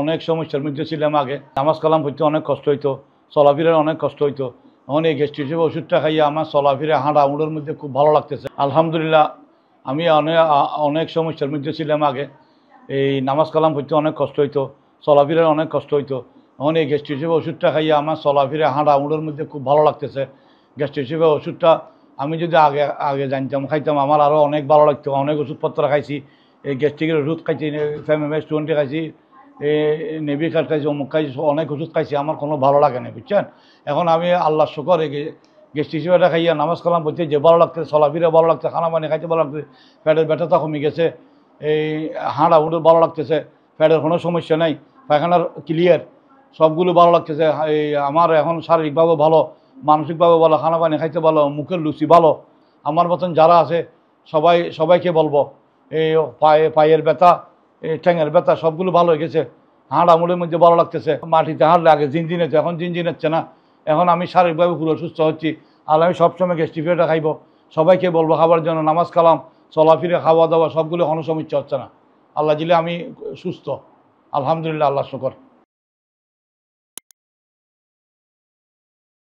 অনেক সমস্যার মধ্যে ছিলাম আগে। নামাজ কালাম পড়তে অনেক কষ্ট হইতো, চলাফেরার অনেক কষ্ট হইতো। এখন এই গ্যাস্ট্রিক হিসেবে ওষুধটা খাইয়ে আমার চলাফেরা হাঁটা উড়োর মধ্যে খুব ভালো লাগতেছে। আলহামদুলিল্লাহ। আমি অনেক সমস্যার মধ্যে ছিলাম আগে। এই নামাজ কালাম পড়তে অনেক কষ্ট হইতো, চলাফেরার অনেক কষ্ট হইতো। এখন এই গ্যাস্ট্রিক হিসেবে ওষুধটা খাইয়ে আমার চলাফেরা হাঁটা উড়োর মধ্যে খুব ভালো লাগতেছে। গ্যাস্ট্রিক হিসেবে ওষুধটা আমি যদি আগে আগে জানতাম খাইতাম আমার আরও অনেক ভালো লাগতো। অনেক ওষুধপত্র খাইছি, এই গ্যাস্ট্রিকের ওষুধ খাইছি, FEMS20 খাইছি, নেভি কার্ড খাইছি, অমুক খাইছি, অনেক ওষুধ খাইছি, আমার কোনো ভালো লাগে না, বুঝছেন। এখন আমি আল্লাহ শুকর গ্যাস্ট্রিক হিসেবে খাইয়া নামাজ কালাম পড়তে যে ভালো লাগতেছে, চলাফেরা ভালো লাগছে, খানা পানি খাইতে ভালো লাগতেছে, পেটের ব্যথাটা কমে গেছে, এই হাঁটা উড়ে ভালো লাগতেছে, পেটের কোনো সমস্যা নাই, পায়খানার ক্লিয়ার, সবগুলো ভালো লাগতেছে। এই আমার এখন শারীরিকভাবে ভালো, মানসিকভাবে ভালো, খানা পানি খাইতে ভালো, মুখের লুচি ভালো। আমার মতন যারা আছে সবাইকে বলবো এই পায়ের ব্যথা, এই ঠ্যাঙের ব্যথা সবগুলো ভালো হয়ে গেছে। হাঁড়া মুড়ের মধ্যে ভালো লাগতেছে। মাটিতে হাঁটলে আগে ঝিনঝিনেছে, এখন ঝিনঝিনেচ্ছে না। এখন আমি শারীরিকভাবে পুরো সুস্থ হচ্ছি। আর আমি সবসময় গ্যাস্ট্রিফিয়াটা খাইব, সবাইকে বলবো খাবার জন্য। নামাজ কালাম, চলাফিরে, খাওয়া দাওয়া সবগুলো কোনো সমস্যা হচ্ছে না। আল্লাহ দিলে আমি সুস্থ, আলহামদুলিল্লাহ, আল্লাহ শুকর।